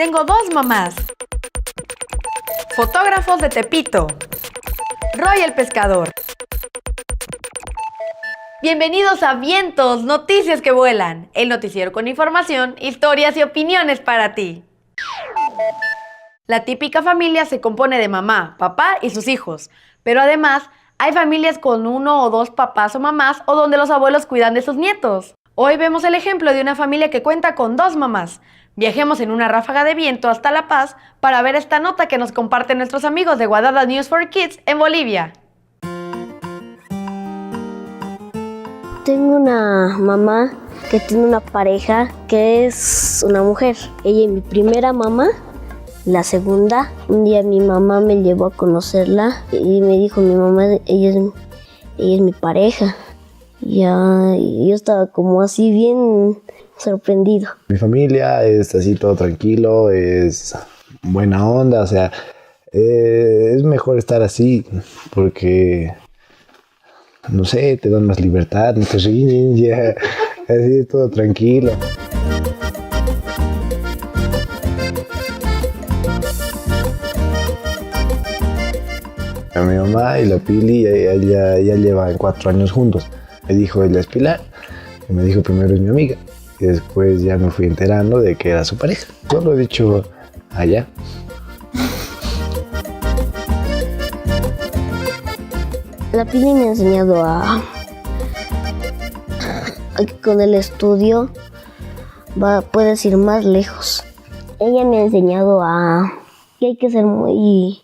Tengo dos mamás. Fotógrafos de Tepito. Roy el pescador. Bienvenidos a Vientos, noticias que vuelan. El noticiero con información, historias y opiniones para ti. La típica familia se compone de mamá, papá y sus hijos. Pero además, hay familias con uno o dos papás o mamás o donde los abuelos cuidan de sus nietos. Hoy vemos el ejemplo de una familia que cuenta con dos mamás. Viajemos en una ráfaga de viento hasta La Paz para ver esta nota que nos comparten nuestros amigos de Guadalajara News for Kids en Bolivia. Tengo una mamá que tiene una pareja que es una mujer. Ella es mi primera mamá. La segunda, un día mi mamá me llevó a conocerla y me dijo, mi mamá, ella es mi pareja. Y yo estaba como así bien sorprendido. Mi familia es así todo tranquilo, es buena onda, o sea, es mejor estar así porque, no sé, te dan más libertad, no te riñen, ya, así todo tranquilo. A mi mamá y la Pili ya llevan 4 años juntos. Me dijo, ella es Pilar, y me dijo primero es mi amiga. Y después ya me fui enterando de que era su pareja. Yo lo he dicho allá. La Pili me ha enseñado a que con el estudio puedes ir más lejos. Ella me ha enseñado a que hay que ser muy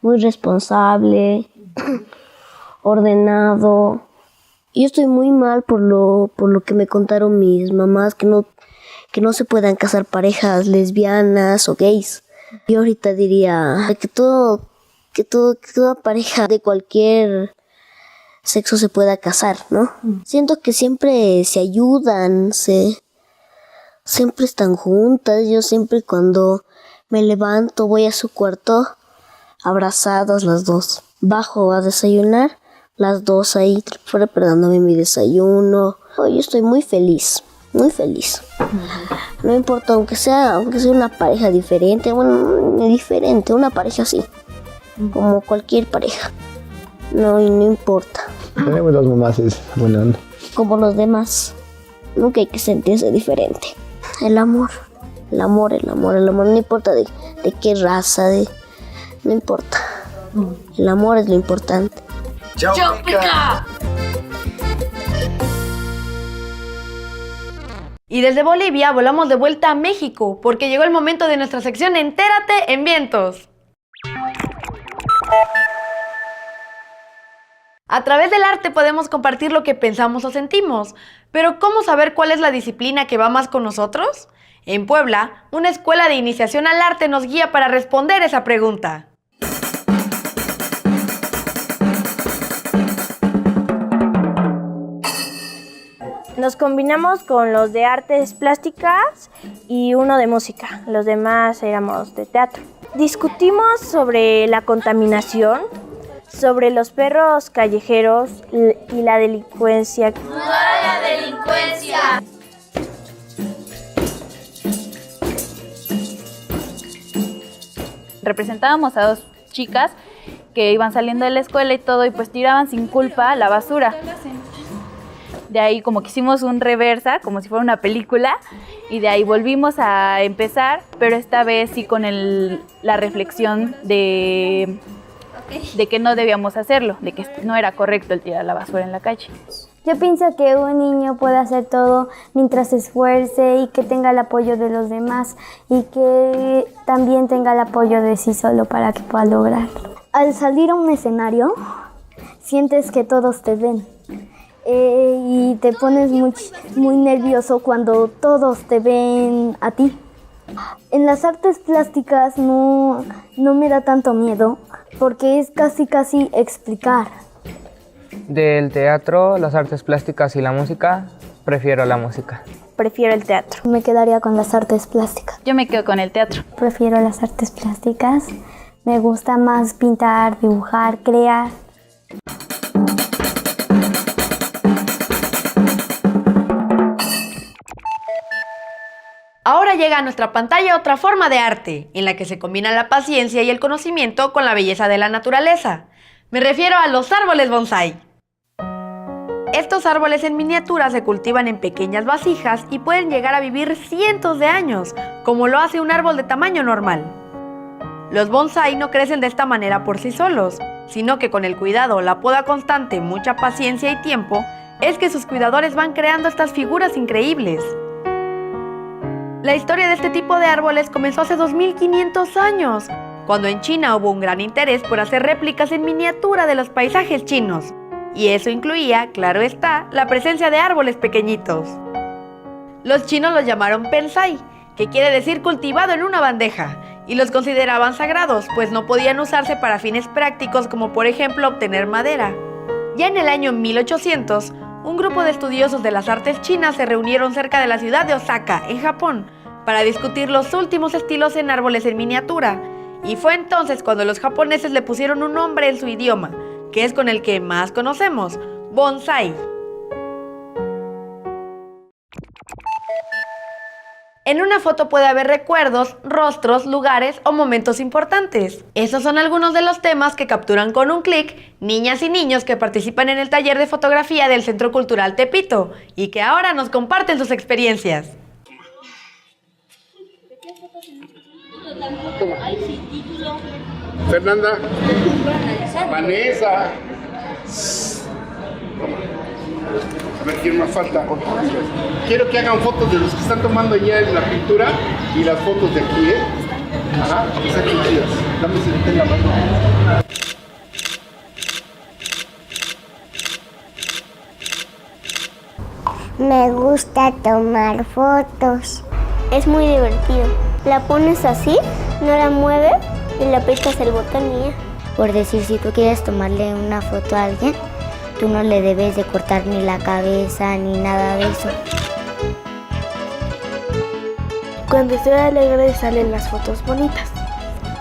responsable, ordenado. Yo estoy muy mal por lo que me contaron mis mamás, que no se puedan casar parejas lesbianas o gays. Yo ahorita diría que toda pareja de cualquier sexo se pueda casar, ¿no? Siento que siempre se ayudan, siempre están juntas. Yo siempre cuando me levanto voy a su cuarto abrazadas las dos. Bajo a desayunar, las dos ahí preparándome mi desayuno. Yo estoy muy feliz, muy feliz. No importa, aunque sea una pareja diferente, una pareja así, como cualquier pareja. No importa. Tenemos dos mamás, es buena onda. Como los demás, nunca hay que sentirse diferente. El amor, no importa de qué raza, no importa. El amor es lo importante. ¡Chau, Pica! Y desde Bolivia volamos de vuelta a México, porque llegó el momento de nuestra sección Entérate en Vientos. A través del arte podemos compartir lo que pensamos o sentimos, pero ¿cómo saber cuál es la disciplina que va más con nosotros? En Puebla, una escuela de iniciación al arte nos guía para responder esa pregunta. Nos combinamos con los de artes plásticas y uno de música. Los demás éramos de teatro. Discutimos sobre la contaminación, sobre los perros callejeros y la delincuencia. ¡Mudar la delincuencia! Representábamos a dos chicas que iban saliendo de la escuela y todo, y pues tiraban sin culpa la basura. De ahí como que hicimos un reversa, como si fuera una película, y de ahí volvimos a empezar, pero esta vez sí con la reflexión de que no debíamos hacerlo, de que no era correcto el tirar la basura en la calle. Yo pienso que un niño puede hacer todo mientras se esfuerce y que tenga el apoyo de los demás y que también tenga el apoyo de sí solo para que pueda lograrlo. Al salir a un escenario, sientes que todos te ven. Y te pones muy nervioso cuando todos te ven a ti. En las artes plásticas no me da tanto miedo porque es casi explicar. Del teatro, las artes plásticas y la música, prefiero la música. Prefiero el teatro. Me quedaría con las artes plásticas. Yo me quedo con el teatro. Prefiero las artes plásticas. Me gusta más pintar, dibujar, crear. Ahora llega a nuestra pantalla otra forma de arte, en la que se combina la paciencia y el conocimiento con la belleza de la naturaleza. Me refiero a los árboles bonsái. Estos árboles en miniatura se cultivan en pequeñas vasijas y pueden llegar a vivir cientos de años, como lo hace un árbol de tamaño normal. Los bonsái no crecen de esta manera por sí solos, sino que con el cuidado, la poda constante, mucha paciencia y tiempo, es que sus cuidadores van creando estas figuras increíbles. La historia de este tipo de árboles comenzó hace 2500 años, cuando en China hubo un gran interés por hacer réplicas en miniatura de los paisajes chinos. Y eso incluía, claro está, la presencia de árboles pequeñitos. Los chinos los llamaron pensai, que quiere decir cultivado en una bandeja, y los consideraban sagrados, pues no podían usarse para fines prácticos como por ejemplo obtener madera. Ya en el año 1800, un grupo de estudiosos de las artes chinas se reunieron cerca de la ciudad de Osaka, en Japón, para discutir los últimos estilos en árboles en miniatura, y fue entonces cuando los japoneses le pusieron un nombre en su idioma, que es con el que más conocemos, bonsái. En una foto puede haber recuerdos, rostros, lugares o momentos importantes. Esos son algunos de los temas que capturan con un clic niñas y niños que participan en el taller de fotografía del Centro Cultural Tepito y que ahora nos comparten sus experiencias. Fernanda, Vanessa. A ver, ¿quién más falta? Quiero que hagan fotos de los que están tomando ya en la pintura y las fotos de aquí, ¿eh? Ajá, que saquen chidas. Dame si la mano. Me gusta tomar fotos. Es muy divertido. La pones así, no la mueves y le aprietas el botón y ya. Por decir, si tú quieres tomarle una foto a alguien, tú no le debes de cortar ni la cabeza ni nada de eso. Cuando estoy alegre salen las fotos bonitas.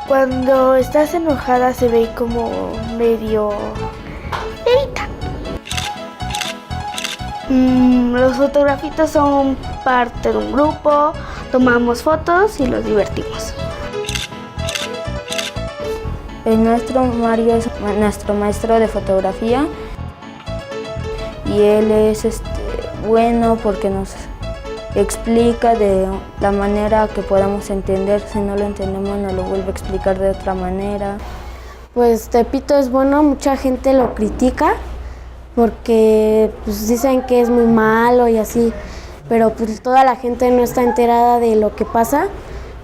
Cuando estás enojada se ve como medio feita. Los fotografitos son parte de un grupo, tomamos fotos y los divertimos. El nuestro Mario es nuestro maestro de fotografía y él es bueno porque nos explica de la manera que podamos entender. Si no lo entendemos, nos lo vuelve a explicar de otra manera. Pues Tepito es bueno, mucha gente lo critica porque pues, dicen que es muy malo y así, pero pues toda la gente no está enterada de lo que pasa,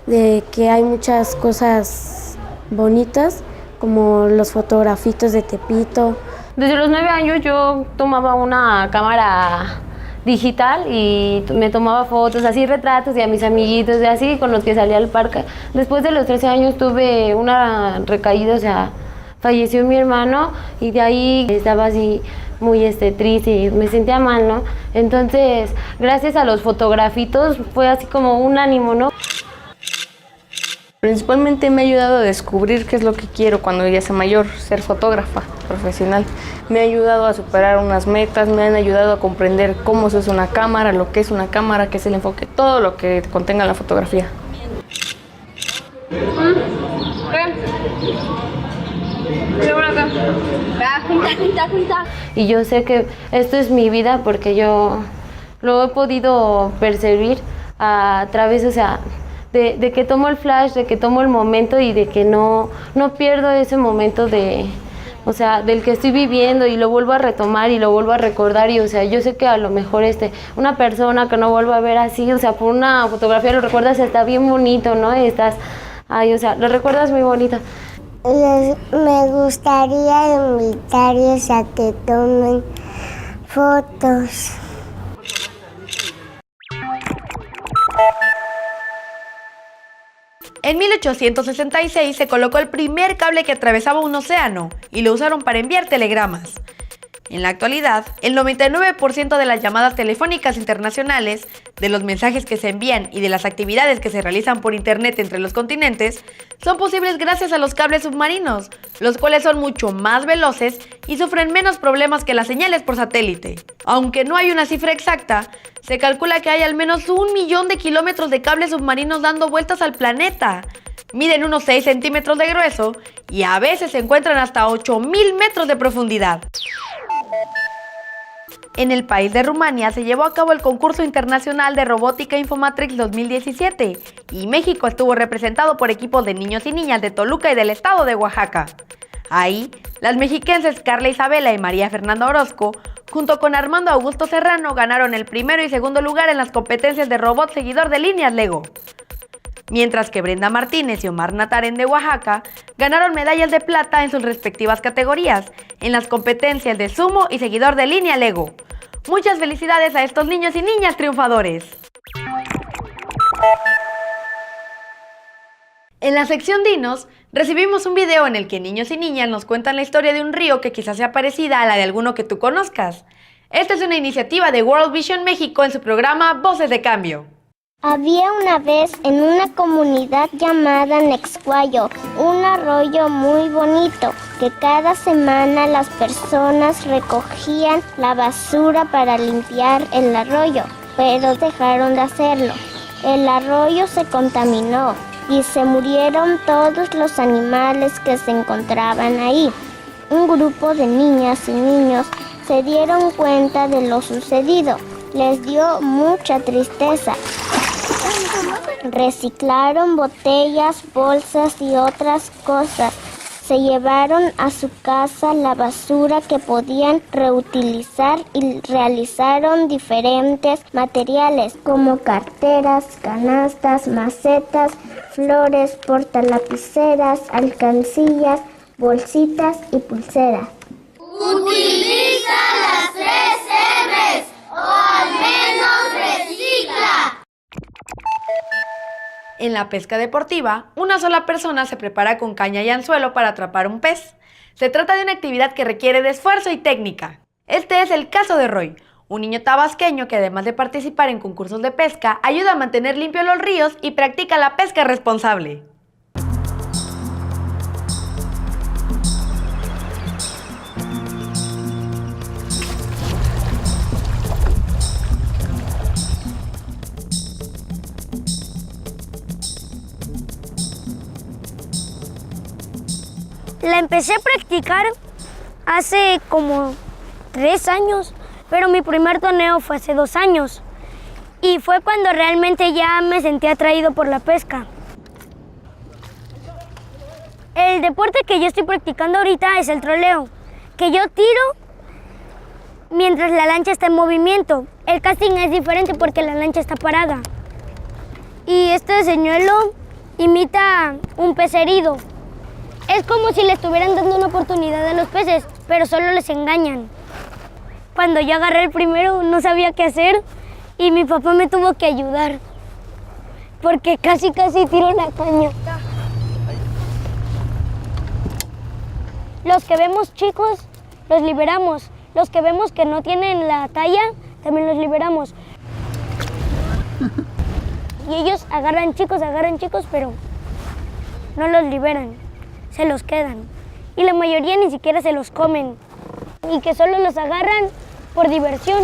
de que hay muchas cosas bonitas, como los fotografitos de Tepito. Desde los 9 años yo tomaba una cámara digital y me tomaba fotos, así retratos y a mis amiguitos y así con los que salía al parque. Después de los 13 años tuve una recaída, o sea, falleció mi hermano y de ahí estaba así muy triste y me sentía mal, ¿no? Entonces, gracias a los fotografitos fue así como un ánimo, ¿no? Principalmente me ha ayudado a descubrir qué es lo que quiero cuando ya sea mayor, ser fotógrafa profesional. Me ha ayudado a superar unas metas, me han ayudado a comprender cómo se usa una cámara, lo que es una cámara, qué es el enfoque, todo lo que contenga la fotografía. Y yo sé que esto es mi vida porque yo lo he podido percibir a través, o sea, de que tomo el flash, de que tomo el momento y de que no pierdo ese momento de, o sea, del que estoy viviendo y lo vuelvo a retomar y lo vuelvo a recordar y, o sea, yo sé que a lo mejor una persona que no vuelva a ver así, o sea, por una fotografía lo recuerdas, está bien bonito, ¿no? Estás, ay, o sea, lo recuerdas muy bonito. Me gustaría invitarles a que tomen fotos. En 1866 se colocó el primer cable que atravesaba un océano y lo usaron para enviar telegramas. En la actualidad, el 99% de las llamadas telefónicas internacionales, de los mensajes que se envían y de las actividades que se realizan por internet entre los continentes, son posibles gracias a los cables submarinos, los cuales son mucho más veloces y sufren menos problemas que las señales por satélite. Aunque no hay una cifra exacta, Se calcula que hay al menos 1 millón de kilómetros de cables submarinos dando vueltas al planeta. Miden unos 6 centímetros de grueso y a veces se encuentran hasta 8.000 metros de profundidad. En el país de Rumania se llevó a cabo el concurso internacional de robótica Infomatrix 2017 y México estuvo representado por equipos de niños y niñas de Toluca y del estado de Oaxaca. Ahí, las mexiquenses Carla Isabela y María Fernanda Orozco, junto con Armando Augusto Serrano, ganaron el primero y segundo lugar en las competencias de robot seguidor de líneas Lego. Mientras que Brenda Martínez y Omar Nataren de Oaxaca ganaron medallas de plata en sus respectivas categorías en las competencias de sumo y seguidor de línea Lego. Muchas felicidades a estos niños y niñas triunfadores. En la sección Dinos, recibimos un video en el que niños y niñas nos cuentan la historia de un río que quizás sea parecida a la de alguno que tú conozcas. Esta es una iniciativa de World Vision México en su programa Voces de Cambio. Había una vez en una comunidad llamada Nexcuayo un arroyo muy bonito que cada semana las personas recogían la basura para limpiar el arroyo, pero dejaron de hacerlo. El arroyo se contaminó y se murieron todos los animales que se encontraban ahí. Un grupo de niñas y niños se dieron cuenta de lo sucedido. Les dio mucha tristeza. Reciclaron botellas, bolsas y otras cosas. Se llevaron a su casa la basura que podían reutilizar y realizaron diferentes materiales como carteras, canastas, macetas, flores, portalapiceras, alcancillas, bolsitas y pulseras. Utiliza las 3 R's o al menos recicla. En la pesca deportiva, una sola persona se prepara con caña y anzuelo para atrapar un pez. Se trata de una actividad que requiere de esfuerzo y técnica. Este es el caso de Roy, un niño tabasqueño que además de participar en concursos de pesca, ayuda a mantener limpios los ríos y practica la pesca responsable. La empecé a practicar hace como 3 años, pero mi primer torneo fue hace 2 años. Y fue cuando realmente ya me sentí atraído por la pesca. El deporte que yo estoy practicando ahorita es el troleo, que yo tiro mientras la lancha está en movimiento. El casting es diferente porque la lancha está parada. Y este señuelo imita un pez herido. Es como si le estuvieran dando una oportunidad a los peces, pero solo les engañan. Cuando yo agarré el primero no sabía qué hacer y mi papá me tuvo que ayudar, porque casi tiro la caña. Los que vemos chicos, los liberamos. Los que vemos que no tienen la talla, también los liberamos. Y ellos agarran chicos, pero no los liberan. Se los quedan y la mayoría ni siquiera se los comen y que solo los agarran por diversión.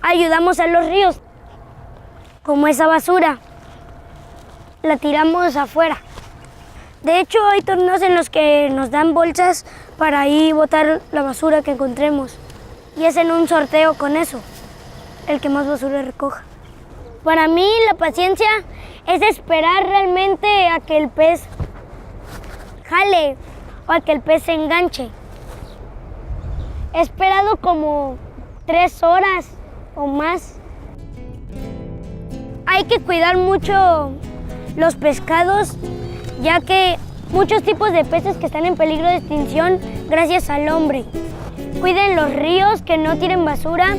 Ayudamos a los ríos, como esa basura, la tiramos afuera. De hecho, hay torneos en los que nos dan bolsas para ahí botar la basura que encontremos y hacen un sorteo con eso, el que más basura recoja. Para mí la paciencia es esperar realmente a que el pez jale o a que el pez se enganche. He esperado como 3 horas o más. Hay que cuidar mucho los pescados, ya que muchos tipos de peces que están en peligro de extinción gracias al hombre. Cuiden los ríos, que no tiren basura,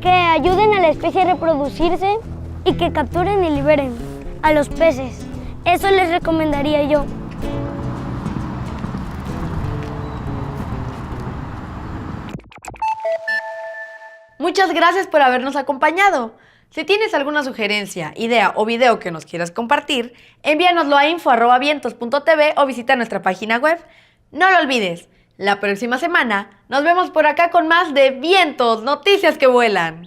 que ayuden a la especie a reproducirse y que capturen y liberen a los peces. Eso les recomendaría yo. Muchas gracias por habernos acompañado. Si tienes alguna sugerencia, idea o video que nos quieras compartir, envíanoslo a info@vientos.tv o visita nuestra página web. No lo olvides, La próxima semana nos vemos por acá con más de Vientos, noticias que vuelan.